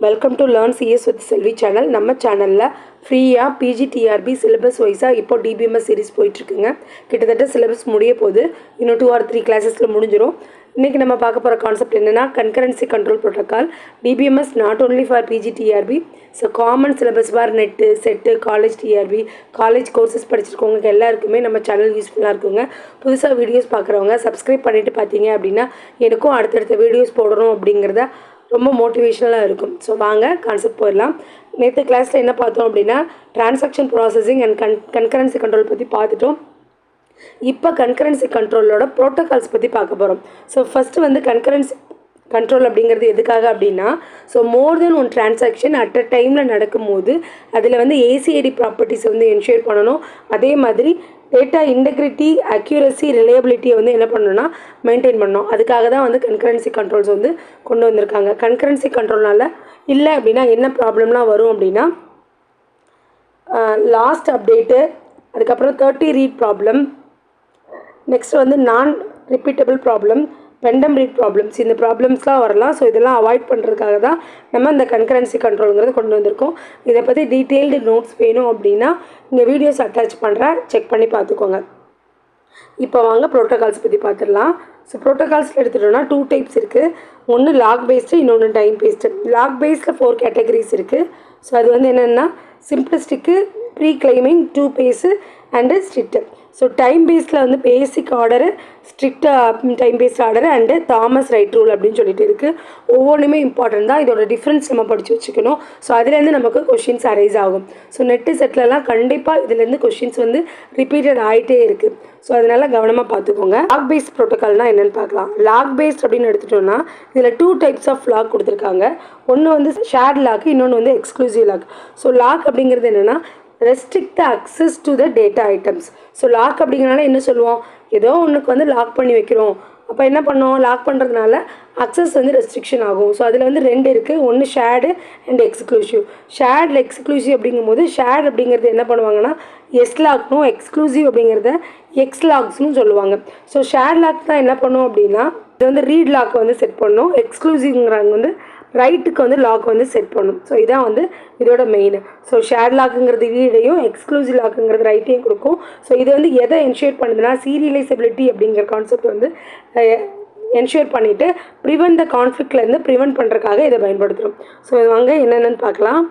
Welcome to learn CS with Selvi channel. நம்ம சேனலில் ஃப்ரீயாக பிஜிடிஆர்பி சிலபஸ் வைஸாக இப்போ டிபிஎம்எஸ் சீரிஸ் போயிட்டுருக்குங்க. கிட்டத்தட்ட சிலபஸ் முடிய போகுது. இன்னும் 2 or 3 கிளாஸஸில் முடிஞ்சிடும். இன்றைக்கி நம்ம பார்க்க போகிற கான்செப்ட் என்னென்னா concurrency control protocol. DBMS not only for PGTRB, so common syllabus for NET, SET, college TRB, college courses படிச்சிருக்கவங்க எல்லாருக்குமே நம்ம சேனல் யூஸ்ஃபுல்லாக இருக்குங்க. புதுசாக வீடியோஸ் பார்க்குறவங்க சப்ஸ்கிரைப் பண்ணிவிட்டு பார்த்தீங்க அப்படின்னா எனக்கும் அடுத்தடுத்த வீடியோஸ் போடணும் அப்படிங்கிறத ரொம்ப மோட்டிவேஷனலாக இருக்கும். ஸோ வாங்க கான்செப்ட் போயிடலாம். நேற்று கிளாஸில் என்ன பார்த்தோம் அப்படின்னா transaction processing and concurrency control பற்றி பார்த்துட்டோம். இப்போ கன்கரன்சி கண்ட்ரோலோட ப்ரோட்டோகால்ஸ் பற்றி பார்க்க போகிறோம். ஸோ ஃபஸ்ட்டு வந்து கன்கரன்சி கண்ட்ரோல் அப்படிங்கிறது எதுக்காக அப்படின்னா, so more than one transaction at a டைமில் நடக்கும்போது அதில் வந்து ஏசிஐடி ப்ராப்பர்ட்டிஸை வந்து என்ஷூர் பண்ணணும். அதே மாதிரி டேட்டா இன்டெகிரிட்டி, அக்யூரசி, ரிலையபிலிட்டியை வந்து என்ன பண்ணணும்னா மெயின்டைன் பண்ணணும். அதுக்காக தான் வந்து கன்கரன்சி கண்ட்ரோல்ஸ் வந்து கொண்டு வந்திருக்காங்க. கன்கரன்சி கண்ட்ரோல்னால இல்லை அப்படின்னா என்ன ப்ராப்ளம்லாம் வரும் அப்படின்னா, லாஸ்ட் அப்டேட்டு, அதுக்கப்புறம் 30 ரீட் ப்ராப்ளம், நெக்ஸ்ட் வந்து நான் ரிப்பீட்டபிள் ப்ராப்ளம், பெண்டம் ரீட் ப்ராப்ளம்ஸ், இந்த ப்ராப்ளம்ஸ்லாம் வரலாம். ஸோ இதெல்லாம் அவாய்ட் பண்ணுறதுக்காக தான் நம்ம இந்த கன்கரன்சி கண்ட்ரோலுங்கிறத கொண்டு வந்திருக்கோம். இதை பற்றி டீட்டெயில்டு நோட்ஸ் வேணும் அப்படின்னா இங்கே வீடியோஸ் அட்டாச் பண்ணுறேன், செக் பண்ணி பார்த்துக்கோங்க. இப்போ வாங்க ப்ரோட்டோகால்ஸ் பற்றி பார்த்துடலாம். ஸோ ப்ரோட்டோகால்ஸில் எடுத்துட்டோம்னா 2 டைப்ஸ் இருக்குது. ஒன்று லாக் பேஸ்டு, இன்னொன்று டைம் பேஸ்டு. லாக் பேஸில் 4 கேட்டகரிஸ் இருக்குது. ஸோ அது வந்து என்னென்னா simplistic, pre claiming, 2 phase and strict. So time பேஸில் வந்து basic order, strict time based order and Thomas write rule அப்படின்னு சொல்லிட்டு இருக்குது. ஒவ்வொன்றுமே இம்பார்ட்டன்ட் தான். இதோட டிஃப்ரென்ஸ் நம்ம படித்து வச்சுக்கணும். ஸோ அதுலேருந்து நமக்கு கொஷின்ஸ் அரைஸ் ஆகும். ஸோ நெட்டு செட்லலாம் கண்டிப்பாக இதுலேருந்து கொஷின்ஸ் வந்து ரிப்பீட்டட் ஆகிட்டே இருக்குது. ஸோ அதனால் கவனமாக பார்த்துக்கோங்க. லாக் பேஸ்ட் ப்ரோட்டோக்கால்னால் என்னென்னு பார்க்கலாம். லாக் பேஸ்ட் அப்படின்னு எடுத்துட்டோம்னா இதில் 2 டைப்ஸ் ஆஃப் லாக் கொடுத்துருக்காங்க. ஒன்று வந்து ஷேர்ட் லாக், இன்னொன்று வந்து எக்ஸ்க்ளூசிவ் லாக். ஸோ லாக் அப்படிங்கிறது என்னென்னா restrict the access to the data items. So lock அப்படிங்கிறனால என்ன சொல்லுவோம், ஏதோ ஒன்றுக்கு வந்து லாக் பண்ணி வைக்கிறோம். அப்போ என்ன பண்ணோம், லாக் பண்ணுறதுனால அக்சஸ் வந்து ரெஸ்ட்ரிக்ஷன் ஆகும். ஸோ அதில் வந்து 2 இருக்குது. ஒன்று ஷேர்டு அண்ட் எக்ஸ்க்ளூசிவ். ஷேர்டில் எக்ஸ்க்ளூசிவ் அப்படிங்கும்போது ஷேர்டு அப்படிங்கிறது என்ன பண்ணுவாங்கன்னா எஸ் லாக்னும், எக்ஸ்க்ளூசிவ் அப்படிங்கிறத எக்ஸ் லாக்ஸ்னு சொல்லுவாங்க. ஸோ ஷேர் லாக் தான் என்ன பண்ணும் அப்படின்னா இது வந்து ரீட் லாக் வந்து செட் பண்ணணும். எக்ஸ்க்ளூசிவ்ங்கிறாங்க வந்து ரைட்டுக்கு வந்து லாக் வந்து செட் பண்ணும். ஸோ இதான் வந்து இதோட மெயின். ஸோ ஷேர் லாக்குங்கிறது ரீடையும், எக்ஸ்க்ளூசிவ் லாக்குங்கிறது ரைட்டையும் கொடுக்கும். ஸோ இது வந்து எதை என்ஷூர் பண்ணுதுன்னா சீரியலைசபிலிட்டி அப்படிங்கிற கான்செப்ட் வந்து என்ஷூர் பண்ணிவிட்டு ப்ரிவென்ட் த கான்ஃப்ளிக்ட்லேருந்து ப்ரிவென்ட் பண்ணுறதுக்காக இதை பயன்படுத்துகிறோம். ஸோ இது வாங்க என்னென்னு பார்க்கலாம்.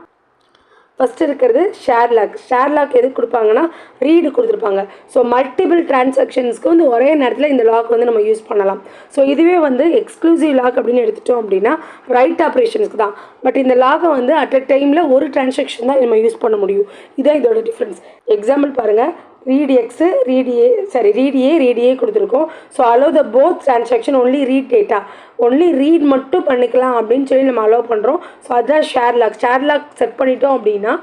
ஃபஸ்ட்டு இருக்கிறது ஷேர் லாக். ஷேர் லாக் எதுக்கு கொடுப்பாங்கன்னா ரீடு கொடுத்துருப்பாங்க. ஸோ மல்டிபிள் டிரான்சாக்ஷன்ஸ்க்கு வந்து ஒரே நேரத்தில் இந்த லாக் வந்து நம்ம யூஸ் பண்ணலாம். ஸோ இதுவே வந்து எக்ஸ்க்ளூசிவ் லாக் அப்படின்னு எடுத்துட்டோம் அப்படின்னா ரைட் ஆப்ரேஷன்ஸ்க்கு தான். பட் இந்த லாகை வந்து அட் அ டைமில் ஒரு டிரான்சாக்ஷன் தான் நம்ம யூஸ் பண்ண முடியும். இதுதான் இதோட டிஃப்ரென்ஸ். எக்ஸாம்பிள் பாருங்கள், ரீட் எக்ஸு, ரீட் ஏ கொடுத்துருக்கோம். So allow the both transaction only read data, only read மட்டும் பண்ணிக்கலாம் அப்படின்னு சொல்லி நம்ம அலோவ் பண்ணுறோம். ஸோ அதுதான் share lock. Share lock set பண்ணிட்டோம் அப்படின்னா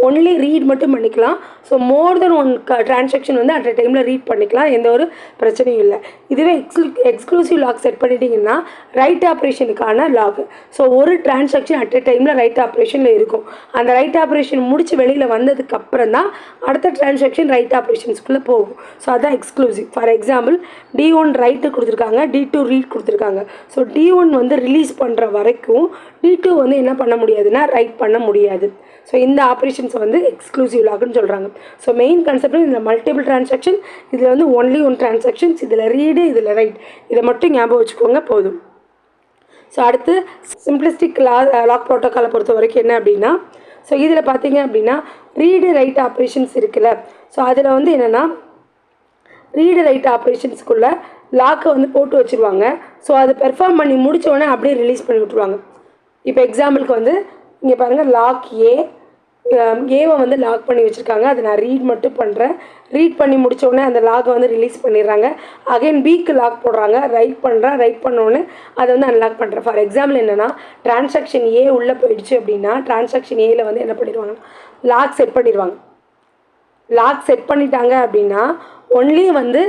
ஒன்லி ரீட் மட்டும் பண்ணிக்கலாம். So more than one transaction வந்து அட் அ டைமில் ரீட் பண்ணிக்கலாம், எந்த ஒரு பிரச்சனையும் இல்லை. இதுவே எக்ஸ்க்ளூசிவ் லாக் செட் பண்ணிட்டீங்கன்னா ரைட் ஆப்ரேஷனுக்கான லாக். ஸோ ஒரு டிரான்சாக்ஷன் அட் அ டைமில் ரைட் ஆப்ரேஷனில் இருக்கும். அந்த ரைட் ஆப்ரேஷன் முடிச்சு வெளியில் வந்ததுக்கு அப்புறம் தான் அடுத்த டிரான்சாக்ஷன் ரைட் ஆப்ரேஷன்ஸ்குள்ளே போகும். ஸோ அதுதான் exclusive. For example D1 right கொடுத்துருக்காங்க, D2 ரீட் கொடுத்துருக்காங்க. ஸோ D1 வந்து ரிலீஸ் பண்ணுற வரைக்கும் D2 வந்து என்ன பண்ண முடியாதுன்னா ரைட் பண்ண முடியாது. ஸோ இந்த ஆப்ரேஷன்ஸை வந்து எக்ஸ்க்ளூசிவ் லாக்னு சொல்கிறாங்க. ஸோ மெயின் கான்செப்ட் இதில் மல்டிபிள் டிரான்சாக்ஷன், இதில் வந்து ஒன்லி ஒன் டிரான்சாக்ஷன்ஸ், இதில் ரீடு, இதில் ரைட். இதை மட்டும் ஞாபகம் வச்சுக்கோங்க போதும். ஸோ அடுத்து சிம்பிளிஸ்டிக் லாக் ப்ரோட்டோக்காலை பொறுத்த வரைக்கும் என்ன அப்படின்னா, ஸோ இதில் பார்த்தீங்க அப்படின்னா ரீடு ரைட் ஆப்ரேஷன்ஸ் இருக்குல்ல. ஸோ அதில் வந்து என்னென்னா ரீடு ரைட் ஆப்ரேஷன்ஸ்க்குள்ளே லாக்கை வந்து போட்டு வச்சுருவாங்க. ஸோ அது பெர்ஃபார்ம் பண்ணி முடித்தோடனே அப்படியே ரிலீஸ் பண்ணி விட்ருவாங்க. இப்போ எக்ஸாம்பிளுக்கு வந்து இங்கே பாருங்கள், லாக் ஏவை வந்து லாக் பண்ணி வச்சுருக்காங்க. அதை நான் ரீட் மட்டும் பண்ணுறேன். ரீட் பண்ணி முடித்தோடனே அந்த லாகை வந்து ரிலீஸ் பண்ணிடுறாங்க. அகைன் பிக்கு லாக் போடுறாங்க, ரைட் பண்ணுறேன். ரைட் பண்ணோடனே அதை வந்து அன்லாக் பண்ணுறேன். ஃபார் எக்ஸாம்பிள் என்னென்னா டிரான்சாக்ஷன் ஏ உள்ளே போயிடுச்சு அப்படின்னா டிரான்சாக்ஷன் ஏயில் வந்து என்ன பண்ணிடுவாங்க, லாக் செட் பண்ணிடுவாங்க. லாக் செட் பண்ணிட்டாங்க அப்படின்னா ஒன்லி வந்து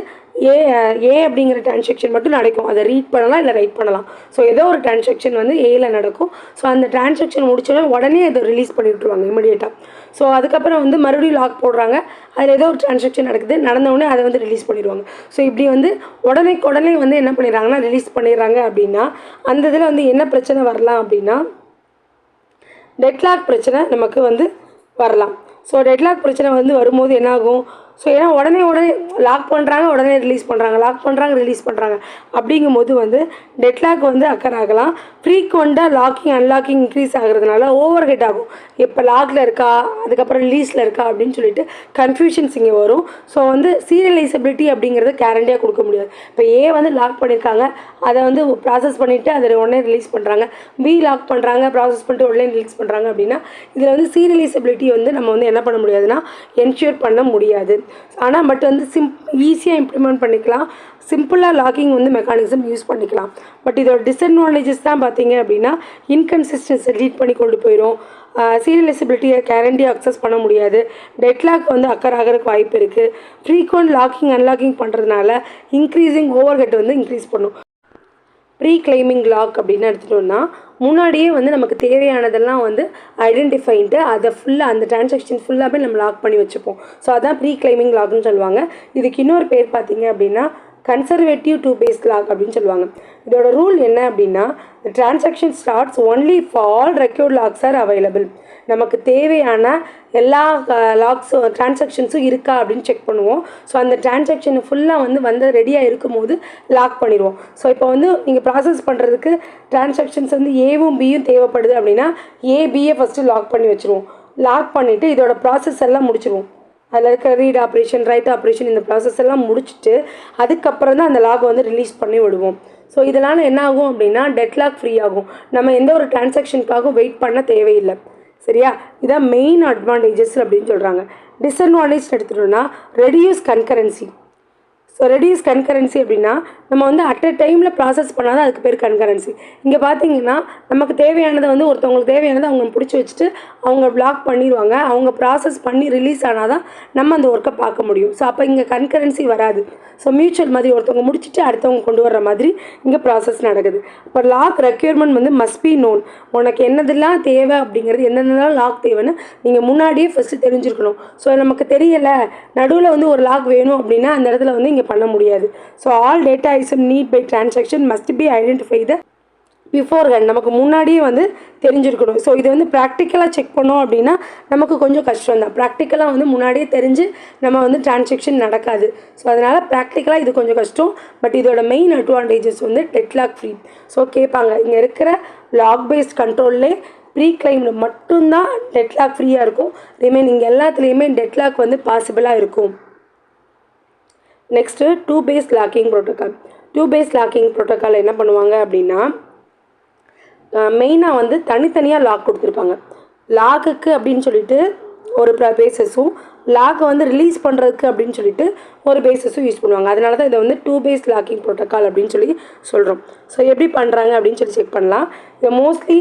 ஏ அப்படிங்கிற டிரான்சாக்ஷன் மட்டும் நடக்கும். அதை ரீட் பண்ணலாம், இல்லை ரைட் பண்ணலாம். ஸோ ஏதோ ஒரு டிரான்சாக்ஷன் வந்து ஏயில் நடக்கும். ஸோ அந்த டிரான்சாக்ஷன் முடிச்சோடனே உடனே அதை ரிலீஸ் பண்ணி விட்ருவாங்க இமிடியேட்டாக. ஸோ அதுக்கப்புறம் வந்து மறுபடியும் லாக் போடுறாங்க, அதில் ஏதோ ஒரு டிரான்சாக்ஷன் நடந்தவுடனே அதை வந்து ரிலீஸ் பண்ணிடுவாங்க. ஸோ இப்படி வந்து உடனே வந்து என்ன பண்ணிடுறாங்கன்னா ரிலீஸ் பண்ணிடுறாங்க. அப்படின்னா அந்த இதில் வந்து என்ன பிரச்சனை வரலாம் அப்படின்னா டெட்லாக் பிரச்சனை நமக்கு வந்து வரலாம். ஸோ டெட்லாக் பிரச்சனை வந்து வரும்போது என்னாகும், ஸோ ஏன்னா உடனே லாக் பண்ணுறாங்க, உடனே ரிலீஸ் பண்ணுறாங்க, லாக் பண்ணுறாங்க, ரிலீஸ் பண்ணுறாங்க. அப்படிங்கும்போது வந்து டெட்லாக் வந்து அக்கர் ஆகலாம். ஃப்ரீக்வெண்ட்டாக லாக்கிங் அன்லாக்கிங் இன்க்ரீஸ் ஆகிறதுனால ஓவர் ஹெட் ஆகும். இப்போ லாக்கில் இருக்கா, அதுக்கப்புறம் ரிலீஸில் இருக்கா அப்படின்னு சொல்லிட்டு கன்ஃபியூஷன்ஸ் இங்கே வரும். ஸோ வந்து சீரியலைசபிலிட்டி அப்படிங்கிறது கேரண்டியாக கொடுக்க முடியாது. இப்போ ஏ வந்து லாக் பண்ணியிருக்காங்க, அதை வந்து ப்ராசஸ் பண்ணிவிட்டு அதை உடனே ரிலீஸ் பண்ணுறாங்க. பி லாக் பண்ணுறாங்க, ப்ராசஸ் பண்ணிட்டு உடனே ரிலீஸ் பண்ணுறாங்க. அப்படின்னா இதில் வந்து சீரியலைசபிலிட்டி வந்து நம்ம வந்து என்ன பண்ண முடியாதுன்னா என்ஷூர் பண்ண முடியாது. ஆனால் பட் வந்து ஈஸியாக இம்ப்ளிமெண்ட் பண்ணிக்கலாம். சிம்பிளாக லாக்கிங் வந்து மெக்கானிசம் யூஸ் பண்ணிக்கலாம். பட் இதோட டிஸ்அட்வான்டேஜஸ் தான் பார்த்தீங்க அப்படின்னா இன்கன்சிஸ்டன்ஸை லீட் பண்ணி கொண்டு போயிடும். சீரியலைசபிலிட்டியை கேரண்டியாக அக்சஸ் பண்ண முடியாது. டெட்லாக் வந்து அக்கர் ஆகிறதுக்கு வாய்ப்பு இருக்குது. ஃப்ரீக்வெண்ட் லாக்கிங் அன்லாக்கிங் பண்ணுறதுனால இன்க்ரீஸிங் ஓவர் ஹெட் வந்து இன்க்ரீஸ் பண்ணும். ப்ரீ கிளைமிங் லாக் அப்படின்னு எடுத்துகிட்டோம்னா முன்னாடியே வந்து நமக்கு தேவையானதெல்லாம் வந்து ஐடென்டிஃபைன்ட்டு அதை ஃபுல்லாக அந்த டிரான்சாக்ஷன் ஃபுல்லாகவே நம்ம லாக் பண்ணி வச்சுப்போம். ஸோ அதான் ப்ரீ கிளைமிங் லாக்னு சொல்லுவாங்க. இதுக்கு இன்னொரு பேர் பார்த்தீங்க அப்படின்னா கன்சர்வேட்டிவ் டூ பேஸ் லாக் அப்படின்னு சொல்லுவாங்க. இதோட ரூல் என்ன அப்படின்னா transaction starts only for all required locks are available. நமக்கு தேவையான எல்லா டிரான்சாக்ஷன்ஸும் இருக்கா அப்படின்னு செக் பண்ணுவோம். ஸோ அந்த டிரான்சாக்ஷன் ஃபுல்லாக வந்து ரெடியாக இருக்கும் போது லாக் பண்ணிடுவோம். ஸோ இப்போ வந்து நீங்கள் ப்ராசஸ் பண்ணுறதுக்கு டிரான்சாக்ஷன்ஸ் வந்து ஏவும் பியும் தேவைப்படுது அப்படின்னா ஏபியை ஃபஸ்ட்டு லாக் பண்ணி வச்சுருவோம். லாக் பண்ணிவிட்டு இதோட ப்ராசஸ் எல்லாம் முடிச்சிடுவோம். அதில் இருக்க ரீட் ஆப்ரேஷன், ரைட் ஆப்ரேஷன், இந்த ப்ராசஸ் எல்லாம் முடிச்சுட்டு அதுக்கப்புறம் தான் அந்த லாக் வந்து ரிலீஸ் பண்ணி விடுவோம். ஸோ இதனால் என்ன ஆகும் அப்படின்னா டெட்லாக் ஃப்ரீ ஆகும். நம்ம எந்த ஒரு டிரான்சாக்ஷனுக்காகவும் வெயிட் பண்ண தேவையில்லை. சரியா? இதான் மெயின் அட்வான்டேஜஸ் அப்படின்னு சொல்கிறாங்க. டிஸ்அட்வான்டேஜ் எடுத்துட்டோம்னா reduce concurrency. So reduce concurrency அப்படின்னா நம்ம வந்து அட் அ டைமில் ப்ராசஸ் பண்ணாதான் அதுக்கு பேர் கன்கரன்சி. இங்கே பார்த்தீங்கன்னா நமக்கு தேவையானதை வந்து ஒருத்தவங்களுக்கு தேவையானதை அவங்க பிடிச்சி வச்சுட்டு அவங்க பிளாக் பண்ணிடுவாங்க. அவங்க ப்ராசஸ் பண்ணி ரிலீஸ் ஆனால் தான் நம்ம அந்த ஒர்க்கை பார்க்க முடியும். ஸோ அப்போ இங்கே கன்கரன்சி வராது. ஸோ மியூச்சுவல் மாதிரி ஒருத்தவங்க முடிச்சுட்டு அடுத்தவங்க கொண்டு வர்ற மாதிரி இங்கே ப்ராசஸ் நடக்குது. இப்போ லாக் ரெக்யர்மெண்ட் வந்து மஸ்ட் பி நோன். உனக்கு என்னதெல்லாம் தேவை அப்படிங்கிறது, என்னென்னலாம் லாக் தேவைன்னு நீங்கள் முன்னாடியே ஃபஸ்ட்டு தெரிஞ்சிருக்கணும். ஸோ நமக்கு தெரியலை, நடுவில் வந்து ஒரு லாக் வேணும் அப்படின்னா அந்த இடத்துல வந்து இங்கே பண்ண முடியாது. So all data item need by transaction must be identify the beforehand. நமக்கு முன்னாடியே வந்து தெரிஞ்சிருக்கணும். ஸோ இது வந்து ப்ராக்டிக்கலாக செக் பண்ணோம் அப்படின்னா நமக்கு கொஞ்சம் கஷ்டம் தான். ப்ராக்டிக்கலாக வந்து முன்னாடியே தெரிஞ்சு நம்ம வந்து டிரான்சாக்ஷன் நடக்காது. ஸோ அதனால் ப்ராக்டிக்கலாக இது கொஞ்சம் கஷ்டம். பட் இதோட மெயின் அட்வான்டேஜஸ் வந்து டெட்லாக் ஃப்ரீ. ஸோ கேட்பாங்க, இங்கே இருக்கிற லாக் பேஸ்ட் கண்ட்ரோல்லே ப்ரீ கிளைமில் மட்டும்தான் டெட்லாக் ஃப்ரீயாக இருக்கும். ரிமைனிங் எல்லாத்துலேயுமே டெட்லாக் வந்து பாசிபிளாக இருக்கும். Next two phase locking protocol. Two phase locking protocol என்ன பண்ணுவாங்க அப்படின்னா மெயினாக வந்து தனித்தனியாக லாக் கொடுத்துருப்பாங்க. லாக்குக்கு அப்படின்னு சொல்லிட்டு ஒரு பேசஸும், லாக்கை வந்து ரிலீஸ் பண்ணுறதுக்கு அப்படின்னு சொல்லிட்டு ஒரு பேசஸும் யூஸ் பண்ணுவாங்க. அதனால தான் இதை வந்து டூ பேஸ் லாக்கிங் ப்ரோட்டோக்கால் அப்படின்னு சொல்லி சொல்கிறோம். ஸோ எப்படி பண்ணுறாங்க அப்படின்னு சொல்லி செக் பண்ணலாம். இதை மோஸ்ட்லி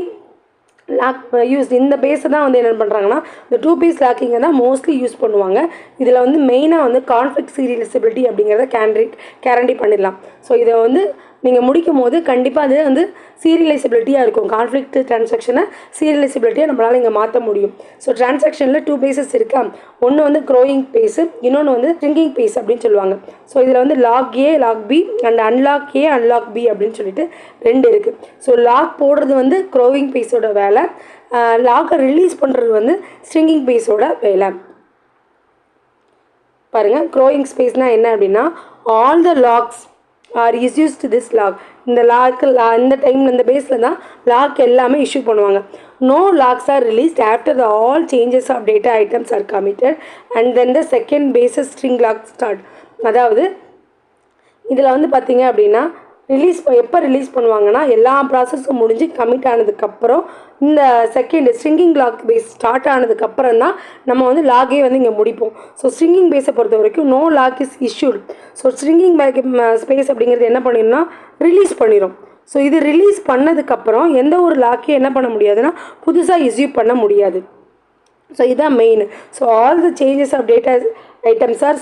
லாக் யூஸ் இந்த பேஸை தான் வந்து என்ன பண்ணுறாங்கன்னா இந்த டூ பேஸ் லாக்கிங்கை தான் மோஸ்ட்லி யூஸ் பண்ணுவாங்க. இதில் வந்து மெயினாக வந்து கான்ஃப்ளிக்ட் சீரியலைசபிலிட்டி அப்படிங்கிறத கேரண்டி பண்ணிடலாம். ஸோ இதை வந்து நீங்கள் முடிக்கும் போது கண்டிப்பாக அது வந்து சீரியலைசபிலிட்டியாக இருக்கும். கான்ஃப்ளிக்ட் டிரான்சாக்ஷனை சீரியலைசபிலிட்டியாக நம்மளால் இங்கே மாற்ற முடியும். ஸோ டிரான்சாக்ஷனில் டூ பேஸஸ் இருக்கா, ஒன்று வந்து க்ரோயிங் பேஸு, இன்னொன்று வந்து ஷ்ரிங்கிங் பேஸ் அப்படின்னு சொல்லுவாங்க. ஸோ இதில் வந்து lock A, lock B and unlock A, unlock B அப்படின்னு சொல்லிட்டு ரெண்டு இருக்குது. ஸோ லாக் போடுறது வந்து க்ரோயிங் பேஸோட வேலை, லாக்கை ரிலீஸ் பண்ணுறது வந்து ஷ்ரிங்கிங் பேஸோட வேலை. பாருங்கள், க்ரோயிங் ஸ்பேஸ்னால் என்ன அப்படின்னா all the locks are is use to this lock. இந்த லாக்கு இந்த டைமில் இந்த பேஸில் தான் லாக் எல்லாமே இஷ்யூ பண்ணுவாங்க. No locks are released after the all changes of data items are committed and then the second phases string lock start. அதாவது இதில் வந்து பார்த்திங்க அப்படின்னா எப்போ ரிலீஸ் பண்ணுவாங்கன்னா எல்லா ப்ராசஸும் முடிஞ்சு கமிட் ஆனதுக்கப்புறம் இந்த second shrinking lock phase start ஆனதுக்கப்புறம் தான் நம்ம வந்து லாகே வந்து இங்கே முடிப்போம். ஸோ ஸ்ட்ரிங்கிங் பேஸை பொறுத்த வரைக்கும் no lock is issued. So shrinking space அப்படிங்கிறது என்ன பண்ணிடும்னா ரிலீஸ் பண்ணிடும். ஸோ இது ரிலீஸ் பண்ணதுக்கப்புறம் எந்த ஒரு லாக்கையும் என்ன பண்ண முடியாதுன்னா புதுசாக இஷ்யூ பண்ண முடியாது. ஸோ இதுதான் main. So all the changes of data items are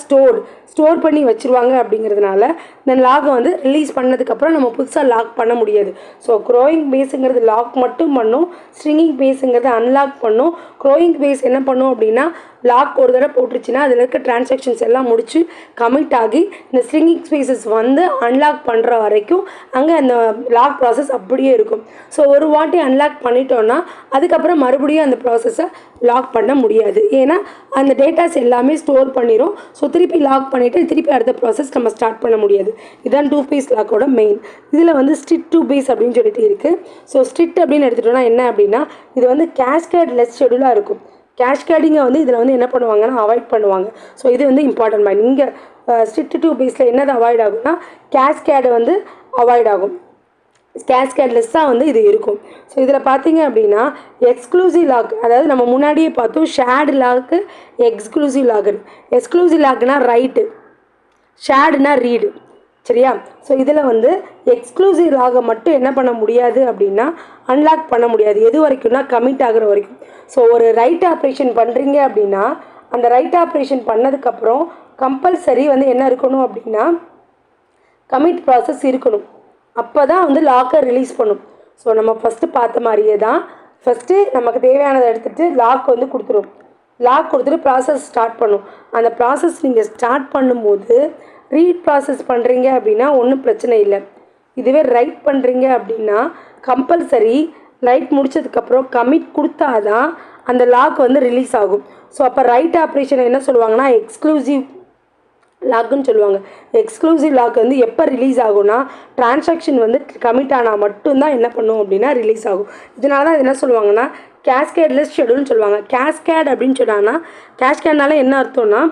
store பண்ணி வச்சுருவாங்க அப்படிங்கிறதுனால இந்த லாகை வந்து ரிலீஸ் பண்ணதுக்கப்புறம் நம்ம புதுசாக லாக் பண்ண முடியாது. ஸோ க்ரோயிங் பேஸுங்கிறது லாக் மட்டும் பண்ணும், ஸ்ட்ரிங்கிங் பேஸுங்கிறது அன்லாக் பண்ணும். க்ரோயிங் பேஸ் என்ன பண்ணும் அப்படின்னா லாக் ஒரு தடவை போட்டுருச்சுன்னா அதில் இருக்க டிரான்சாக்ஷன்ஸ் எல்லாம் முடிச்சு கமிட் ஆகி இந்த ஸ்ட்ரிங்கிங் ஸ்பேசஸ் வந்து அன்லாக் பண்ணுற வரைக்கும் அங்கே அந்த லாக் ப்ராசஸ் அப்படியே இருக்கும். ஸோ ஒரு வாட்டி அன்லாக் பண்ணிட்டோன்னா அதுக்கப்புறம் மறுபடியும் அந்த ப்ராசஸை லாக் பண்ண முடியாது. ஏன்னா அந்த டேட்டாஸ் எல்லாமே ஸ்டோர் பண்ணிடும். ஸோ திருப்பி லாக் பண்ணிவிட்டு திருப்பி அடுத்த ப்ராசஸ் நம்ம ஸ்டார்ட் பண்ண முடியாது. இதுதான் 2 phase லாக்கோட மெயின். இதில் வந்து ஸ்ட்ரிட் 2 base அப்படின்னு சொல்லிட்டு இருக்குது. ஸோ ஸ்ட்ரிட் அப்படின்னு எடுத்துகிட்டோன்னா என்ன அப்படின்னா இது வந்து கேஸ்கேட் லெஸ் ஷெடியூலாக இருக்கும். கேஷ்கேடிங்கை வந்து இதில் வந்து என்ன பண்ணுவாங்கன்னா அவாய்ட் பண்ணுவாங்க. ஸோ இது வந்து இம்பார்ட்டன்ட் பாயிண்ட். இங்கே ஸ்ட்ரிட் 2 பேஸில் என்னது அவாய்ட் ஆகும்னா கேஸ்கேடு வந்து அவாய்ட் ஆகும். கேஸ்கேட்லெஸ்ஸாக வந்து இது இருக்கும். ஸோ இதில் பார்த்தீங்க அப்படின்னா எக்ஸ்க்ளூசிவ் லாக், அதாவது நம்ம முன்னாடியே பார்த்தோம் shared lock exclusive lock. Exclusive லாக்னா ரைட்டு, ஷேர்டுனா ரீடு. சரியா? ஸோ இதில் வந்து எக்ஸ்க்ளூசிவ் லாகை மட்டும் என்ன பண்ண முடியாது அப்படின்னா அன்லாக் பண்ண முடியாது. எது வரைக்கும்னா கமிட் ஆகிற வரைக்கும். ஸோ ஒரு ரைட் ஆப்ரேஷன் பண்ணுறீங்க அப்படின்னா அந்த ரைட் ஆப்ரேஷன் பண்ணதுக்கப்புறம் கம்பல்சரி வந்து என்ன இருக்கணும் அப்படின்னா கமிட் ப்ராசஸ் இருக்கணும். அப்போ தான் வந்து லாக்கை ரிலீஸ் பண்ணும். ஸோ நம்ம ஃபஸ்ட்டு பார்த்த மாதிரியே தான் ஃபஸ்ட்டு நமக்கு தேவையானதை எடுத்துகிட்டு லாக் வந்து கொடுத்துரும். லாக் கொடுத்துட்டு ப்ராசஸ் ஸ்டார்ட் பண்ணும். அந்த ப்ராசஸ் நீங்கள் ஸ்டார்ட் பண்ணும்போது ரீட் ப்ராசஸ் பண்ணுறீங்க அப்படின்னா ஒன்றும் பிரச்சனை இல்லை. இதுவே ரைட் பண்ணுறீங்க அப்படின்னா கம்பல்சரி ரைட் முடித்ததுக்கப்புறம் கமிட் கொடுத்தாதான் அந்த லாக் வந்து ரிலீஸ் ஆகும். ஸோ அப்போ ரைட் ஆப்ரேஷனை என்ன சொல்லுவாங்கன்னா எக்ஸ்க்ளூசிவ் லாக்குன்னு சொல்லுவாங்க. எக்ஸ்க்ளூசிவ் லாக் வந்து எப்போ ரிலீஸ் ஆகும்னா டிரான்சாக்ஷன் வந்து கமிட் ஆனால் மட்டும்தான் என்ன பண்ணும் அப்படின்னா ரிலீஸ் ஆகும். இதனால தான் என்ன சொல்லுவாங்கன்னா கேஸ்கேட்லெஸ் ஷெடியூல்னு சொல்லுவாங்க. கேஸ்கேட் அப்படின்னு சொன்னாங்கன்னா கேஸ்கேட்னால என்ன அர்த்தம்னா